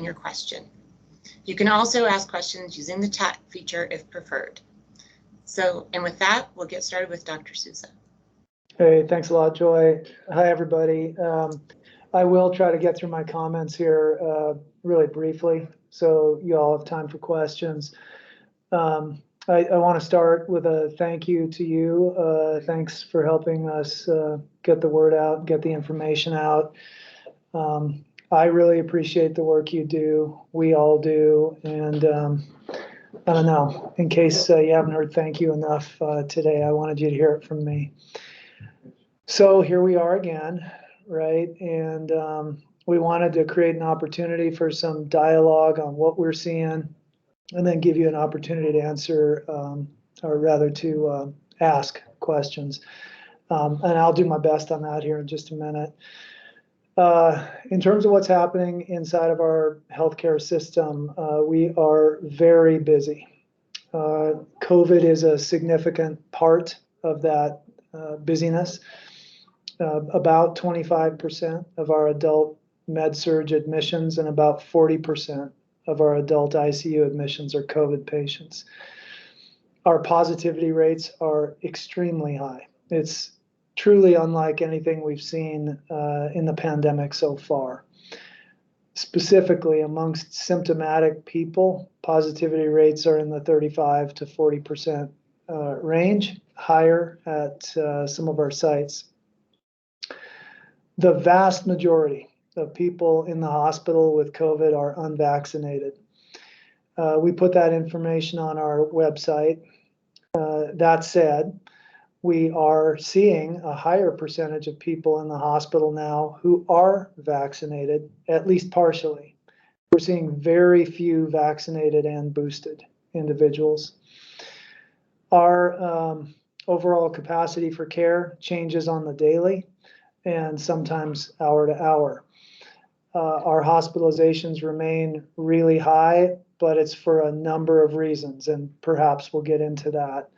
your question. You can also ask questions using the chat feature if preferred. And with that, we'll get started with Dr. Souza. Hey, thanks a lot, Joy. Hi, everybody. I will try to get through my comments here really briefly, so you all have time for questions. I want to start with a thank you to you. Thanks for helping us get the word out, get the information out. I really appreciate the work you do. We all do. And I don't know, in case you haven't heard thank you enough today, I wanted you to hear it from me. So here we are again, right? And we wanted to create an opportunity for some dialogue on what we're seeing, and then give you an opportunity to answer, or rather to ask questions. And I'll do my best on that here in just a minute. In terms of what's happening inside of our healthcare system, we are very busy. COVID is a significant part of that busyness. About 25% of our adult med-surg admissions and about 40% of our adult ICU admissions are COVID patients. Our positivity rates are extremely high. It's truly unlike anything we've seen in the pandemic so far. Specifically, amongst symptomatic people, positivity rates are in the 35 to 40% range, higher at some of our sites. The vast majority of people in the hospital with COVID are unvaccinated. We put that information on our website. That said, we are seeing a higher percentage of people in the hospital now who are vaccinated, at least partially. We're seeing very few vaccinated and boosted individuals. Our overall capacity for care changes on the daily and sometimes hour to hour. Our hospitalizations remain really high, but it's for a number of reasons, and perhaps we'll get into that.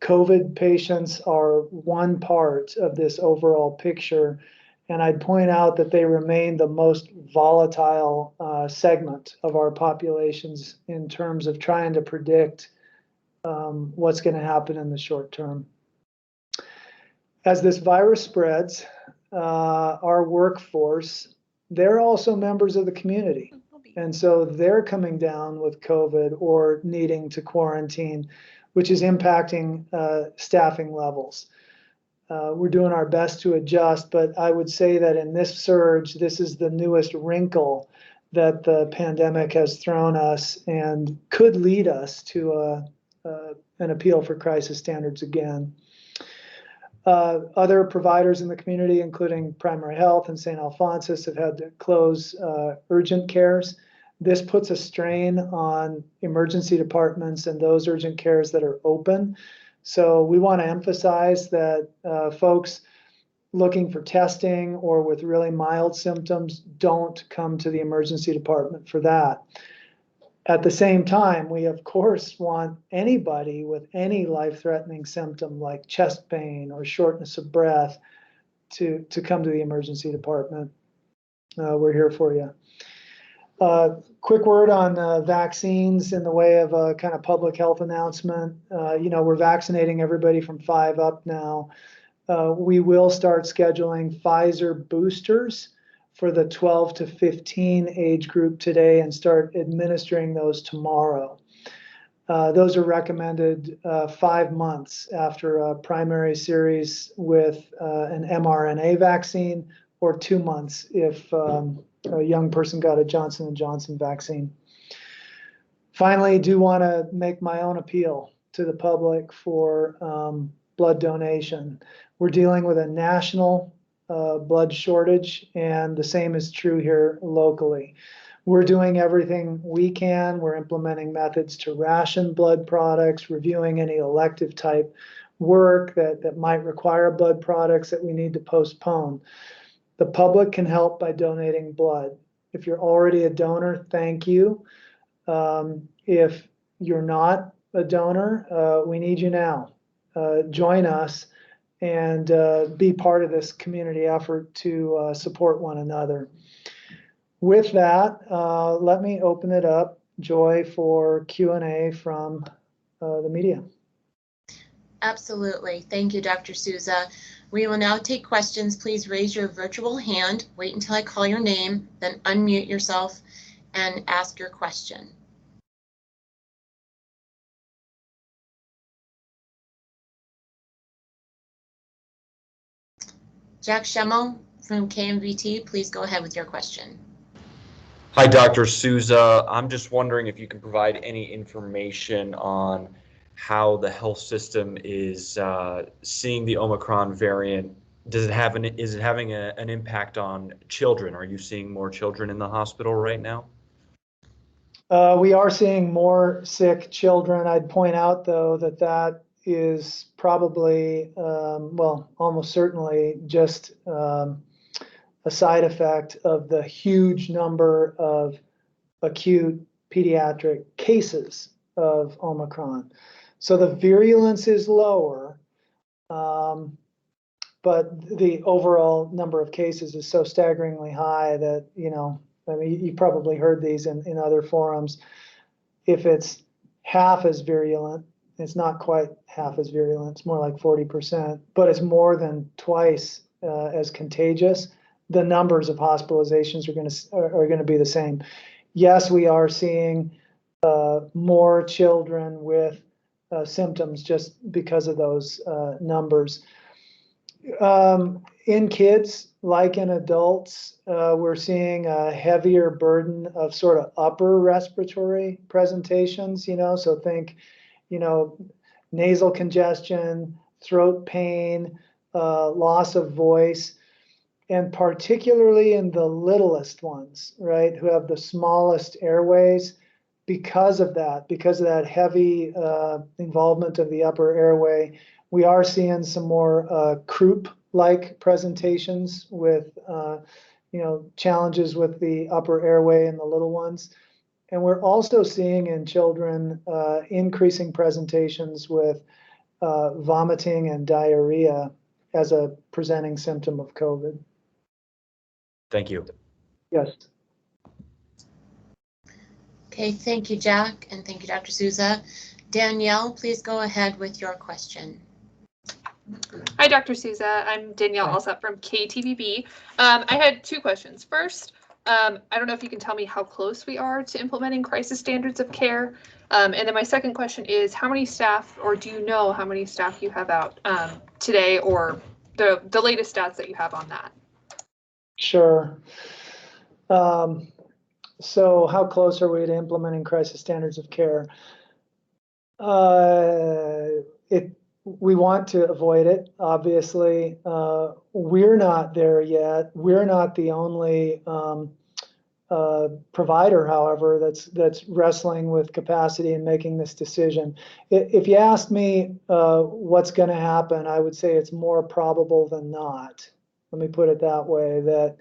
COVID patients are one part of this overall picture, and I'd point out that they remain the most volatile segment of our populations in terms of trying to predict what's going to happen in the short term. As this virus spreads, our workforce, they're also members of the community. And so they're coming down with COVID or needing to quarantine, which is impacting staffing levels. We're doing our best to adjust, but I would say that in this surge, this is the newest wrinkle that the pandemic has thrown us and could lead us to an appeal for crisis standards again. Other providers in the community, including Primary Health and St. Alphonsus, have had to close urgent cares. This puts a strain on emergency departments and those urgent cares that are open. So we want to emphasize that folks looking for testing or with really mild symptoms don't come to the emergency department for that. At the same time, we of course want anybody with any life-threatening symptom like chest pain or shortness of breath to come to the emergency department. We're here for you. Quick word on vaccines in the way of a kind of public health announcement. We're vaccinating everybody from 5 up now. We will start scheduling Pfizer boosters for the 12 to 15 age group today and start administering those tomorrow. Those are recommended 5 months after a primary series with an mRNA vaccine, or 2 months if a young person got a Johnson & Johnson vaccine. Finally, do want to make my own appeal to the public for blood donation. We're dealing with a national blood shortage, and the same is true here locally. We're doing everything we can. We're implementing methods to ration blood products, reviewing any elective type work that might require blood products that we need to postpone. The public can help by donating blood. If you're already a donor, thank you. If you're not a donor, we need you now. Join us and be part of this community effort to support one another. With that, let me open it up, Joy, for Q&A from the media. Absolutely. Thank you, Dr. Souza. We will now take questions. Please raise your virtual hand, wait until I call your name, then unmute yourself and ask your question. Jack Schemmel from KMVT, please go ahead with your question. Hi, Dr. Souza. I'm just wondering if you can provide any information on how the health system is seeing the Omicron variant. Is it having an impact on children? Are you seeing more children in the hospital right now? We are seeing more sick children. I'd point out, though, that is probably, well, almost certainly just a side effect of the huge number of acute pediatric cases of Omicron. So the virulence is lower, but the overall number of cases is so staggeringly high that, you know, I mean, you probably heard these in other forums. If it's half as virulent, it's not quite half as virulent, it's more like 40%, but it's more than twice as contagious. The numbers of hospitalizations are going to be the same. Yes, we are seeing more children with symptoms just because of those numbers. In kids, like in adults, we're seeing a heavier burden of sort of upper respiratory presentations, you know, so think, you know, nasal congestion, throat pain, loss of voice, and particularly in the littlest ones, right, who have the smallest airways. Because of that heavy involvement of the upper airway, we are seeing some more croup-like presentations with, you know, challenges with the upper airway in the little ones. And we're also seeing in children increasing presentations with vomiting and diarrhea as a presenting symptom of COVID. Thank you. Yes. Okay, thank you, Jack, and thank you, Dr. Souza. Danielle, please go ahead with your question. Hi, Dr. Souza. I'm Danielle Alsop from KTVB. I had two questions. First, I don't know if you can tell me how close we are to implementing crisis standards of care. And then my second question is, how many staff, or do you know how many staff you have out today, or the latest stats that you have on that? Sure. So how close are we to implementing crisis standards of care? We want to avoid it, obviously. We're not there yet. We're not the only provider, however, that's wrestling with capacity and making this decision. If you asked me what's going to happen, I would say it's more probable than not. Let me put it that way, that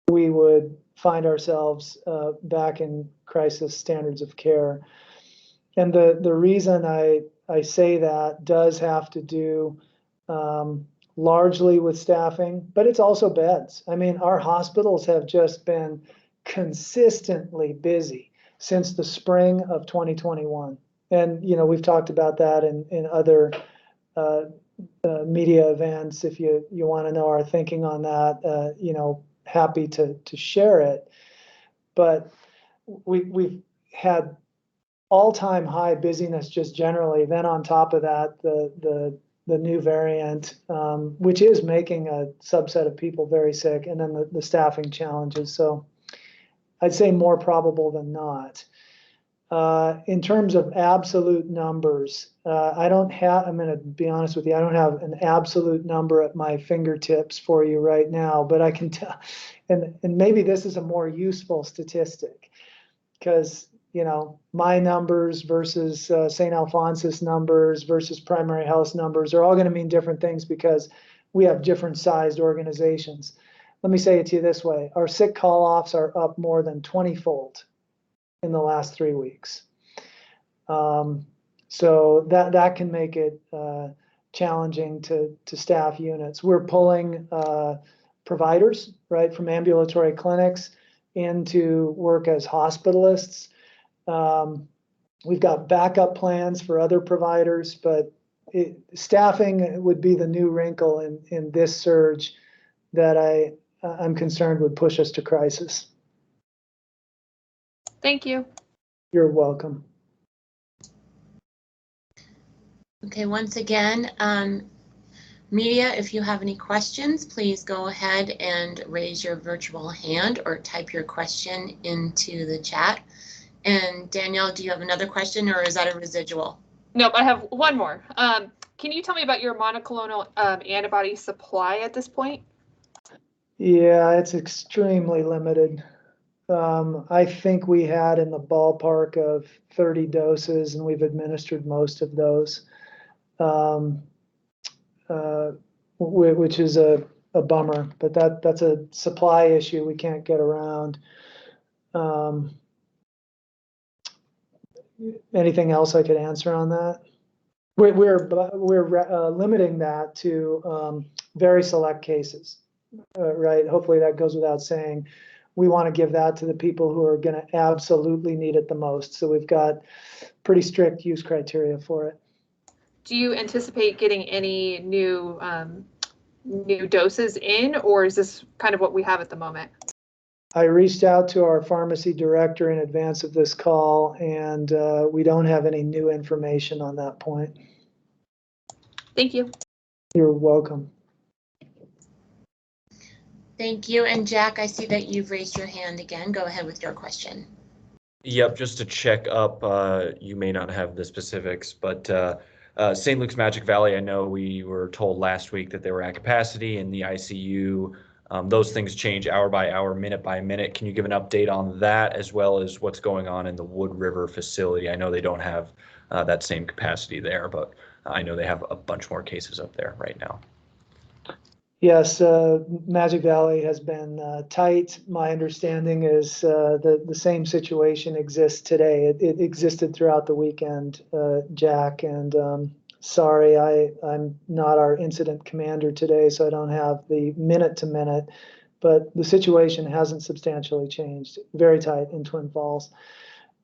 we would find ourselves back in crisis standards of care. And the reason I say that does have to do largely with staffing, but it's also beds. I mean, our hospitals have just been consistently busy since the spring of 2021. And, you know, we've talked about that in other media events. If you want to know our thinking on that, you know, happy to share it. But we've had all-time high busyness just generally. Then on top of that, the new variant, which is making a subset of people very sick, and then the staffing challenges. So I'd say more probable than not. In terms of absolute numbers, I'm going to be honest with you, I don't have an absolute number at my fingertips for you right now, but I can tell, and maybe this is a more useful statistic, because, you know, my numbers versus St. Alphonsus numbers versus primary health numbers are all going to mean different things because we have different sized organizations. Let me say it to you this way. Our sick call-offs are up more than 20-fold in the last 3 weeks. So that can make it challenging to staff units. We're pulling providers, right, from ambulatory clinics in to work as hospitalists. We've got backup plans for other providers, but staffing would be the new wrinkle in this surge that I'm concerned would push us to crisis. Thank you. You're welcome. Okay, once again, media, if you have any questions, please go ahead and raise your virtual hand or type your question into the chat. And Danielle, do you have another question, or is that a residual? Nope, I have one more. Can you tell me about your monoclonal antibody supply at this point? Yeah, it's extremely limited. I think we had in the ballpark of 30 doses, and we've administered most of those, which is a bummer, but that's a supply issue we can't get around. Anything else I could answer on that? We're limiting that to very select cases, right? Hopefully that goes without saying. We want to give that to the people who are going to absolutely need it the most. So we've got pretty strict use criteria for it. Do you anticipate getting any new doses in, or is this kind of what we have at the moment? I reached out to our pharmacy director in advance of this call, and we don't have any new information on that point. Thank you. You're welcome. Thank you. And Jack, I see that you've raised your hand again. Go ahead with your question. Yep, just to check up, you may not have the specifics, but St. Luke's Magic Valley, I know we were told last week that they were at capacity in the ICU. Those things change hour by hour, minute by minute. Can you give an update on that, as well as what's going on in the Wood River facility? I know they don't have that same capacity there, but I know they have a bunch more cases up there right now. Yes, Magic Valley has been tight. My understanding is the same situation exists today. It existed throughout the weekend, Jack, and sorry, I'm not our incident commander today, so I don't have the minute to minute, but the situation hasn't substantially changed. Very tight in Twin Falls.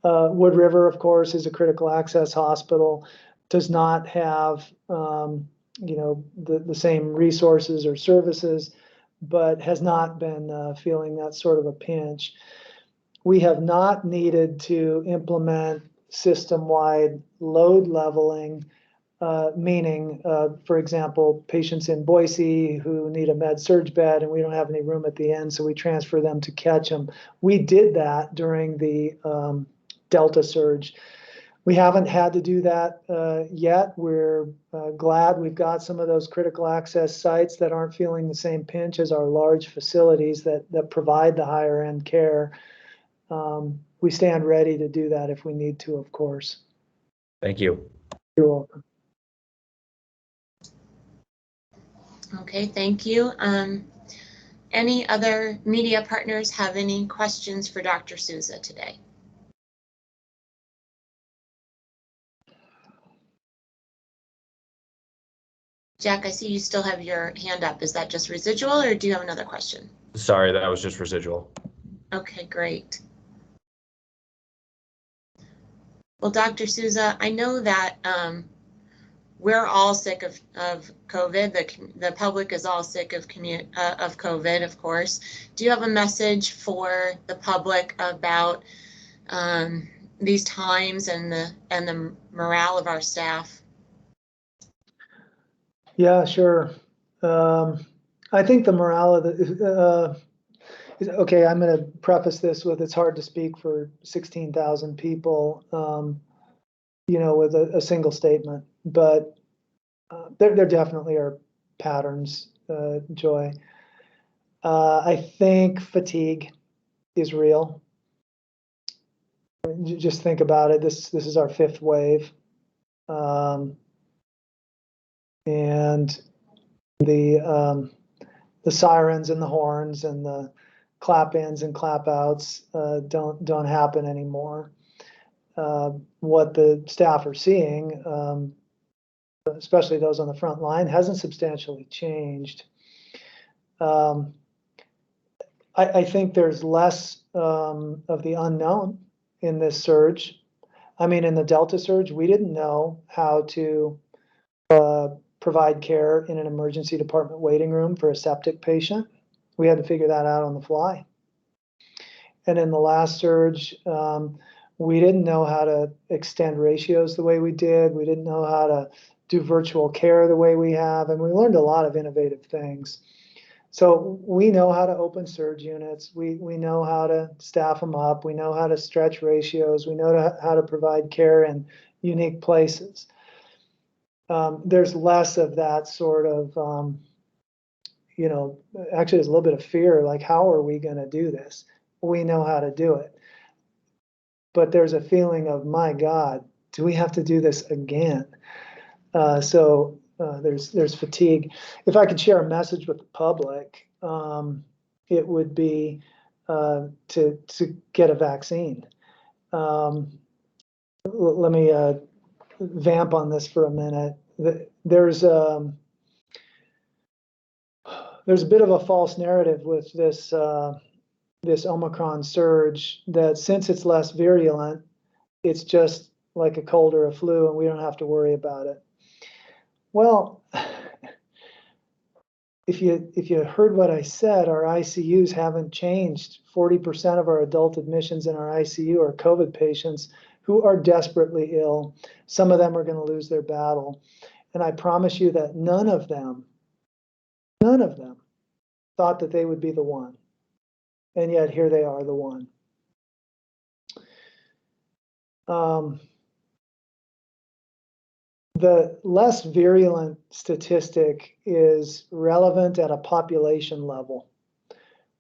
Wood River, of course, is a critical access hospital, does not have the same resources or services, but has not been feeling that sort of a pinch. We have not needed to implement system-wide load leveling, meaning, for example, patients in Boise who need a med surg bed and we don't have any room at the end, so we transfer them to Ketchum. We did that during the Delta surge. We haven't had to do that yet. We're glad we've got some of those critical access sites that aren't feeling the same pinch as our large facilities that provide the higher end care. We stand ready to do that if we need to, of course. Thank you. You're welcome. Okay, thank you. Any other media partners have any questions for Dr. Souza today? Jack, I see you still have your hand up. Is that just residual, or do you have another question? Sorry, that was just residual. Okay, great. Well, Dr. Souza, I know that we're all sick of COVID. The public is all sick of COVID, of course. Do you have a message for the public about these times and the morale of our staff? Yeah, sure. I think the morale of the okay. I'm going to preface this with it's hard to speak for 16,000 people, with a single statement, but there definitely are patterns, Joy. I think fatigue is real. Just think about it. This is our fifth wave. And the sirens and the horns and the clap ins and clap outs don't happen anymore. What the staff are seeing, especially those on the front line, hasn't substantially changed. I think there's less of the unknown in this surge. I mean, in the Delta surge, we didn't know how to provide care in an emergency department waiting room for a septic patient. We had to figure that out on the fly. And in the last surge, we didn't know how to extend ratios the way we did. We didn't know how to do virtual care the way we have. And we learned a lot of innovative things. So we know how to open surge units. We know how to staff them up. We know how to stretch ratios. We know how to provide care in unique places. There's less of that sort of, actually there's a little bit of fear, like, how are we going to do this? We know how to do it. But there's a feeling of, my God, do we have to do this again? So there's fatigue. If I could share a message with the public, it would be to get a vaccine. Let me vamp on this for a minute. There's a bit of a false narrative with this this Omicron surge, that since it's less virulent, it's just like a cold or a flu and we don't have to worry about it. Well, if you heard what I said, our ICUs haven't changed. 40% of our adult admissions in our ICU are COVID patients who are desperately ill. Some of them are going to lose their battle. And I promise you that none of them thought that they would be the one. And yet here they are, the one. The less virulent statistic is relevant at a population level.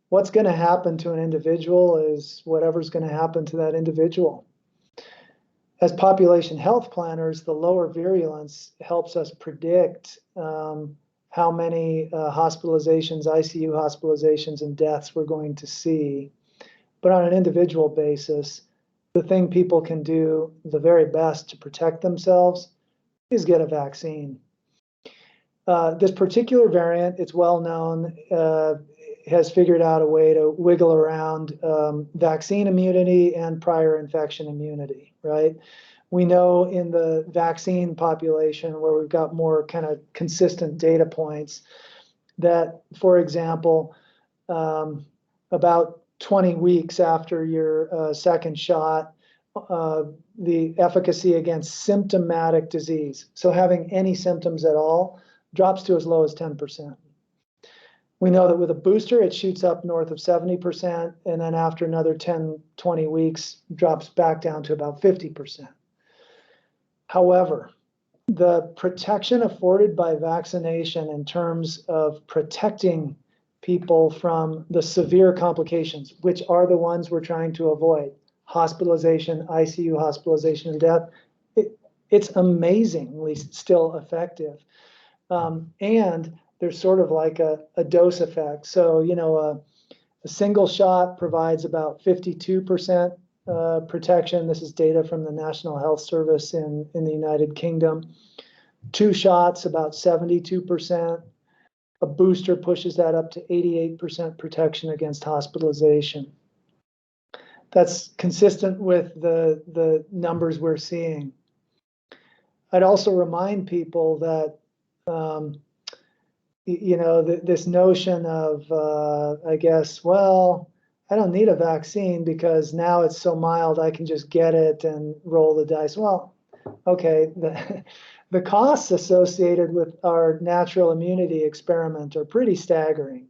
What's going to happen to an individual is whatever's going to happen to that individual. As population health planners, the lower virulence helps us predict how many hospitalizations, ICU hospitalizations, and deaths we're going to see. But on an individual basis, the thing people can do the very best to protect themselves is get a vaccine. This particular variant, it's well known, has figured out a way to wiggle around vaccine immunity and prior infection immunity, right? We know in the vaccine population, where we've got more kind of consistent data points, that, for example, about 20 weeks after your second shot, the efficacy against symptomatic disease, so having any symptoms at all, drops to as low as 10%. We know that with a booster, it shoots up north of 70%, and then after another 10, 20 weeks, drops back down to about 50%. However, the protection afforded by vaccination in terms of protecting people from the severe complications, which are the ones we're trying to avoid, hospitalization, ICU hospitalization, and death, it's amazingly still effective. And there's sort of like a dose effect. So, a single shot provides about 52% protection. This is data from the National Health Service in the United Kingdom. 2 shots, about 72%. A booster pushes that up to 88% protection against hospitalization. That's consistent with the numbers we're seeing. I'd also remind people that, this notion of, I don't need a vaccine because now it's so mild, I can just get it and roll the dice. Well, okay, the costs associated with our natural immunity experiment are pretty staggering.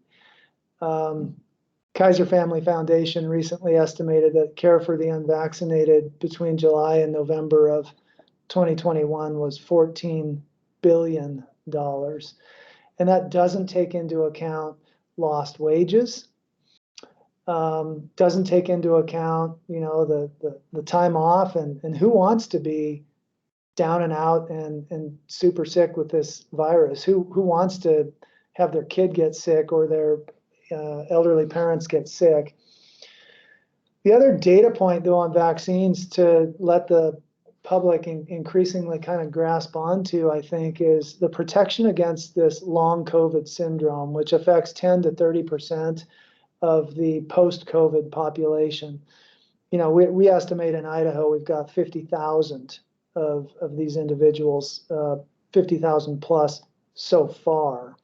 Kaiser Family Foundation recently estimated that care for the unvaccinated between July and November of 2021 was $14 billion. And that doesn't take into account lost wages, doesn't take into account, the time off, and who wants to be down and out and super sick with this virus? Who wants to have their kid get sick or their elderly parents get sick? The other data point, though, on vaccines to let the public increasingly kind of grasp onto, I think, is the protection against this long COVID syndrome, which affects 10 to 30% of the post-COVID population. You know, we estimate in Idaho we've got 50,000 of these individuals, 50,000 plus so far.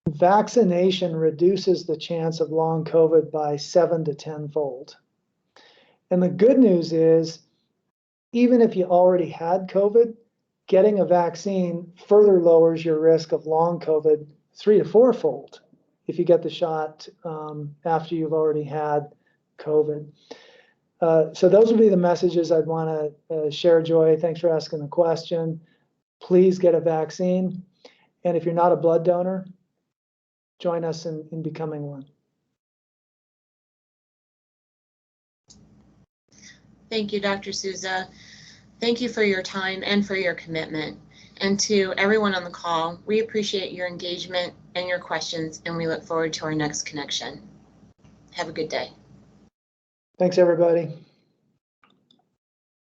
Vaccination reduces the chance of long COVID by 7 to 10-fold. And the good news is, even if you already had COVID, getting a vaccine further lowers your risk of long COVID 3 to 4-fold if you get the shot after you've already had COVID. So those would be the messages I'd want to share, Joy. Thanks for asking the question. Please get a vaccine. And if you're not a blood donor, join us in becoming one. Thank you, Dr. Souza. Thank you for your time and for your commitment. And to everyone on the call, we appreciate your engagement and your questions, and we look forward to our next connection. Have a good day. Thanks, everybody.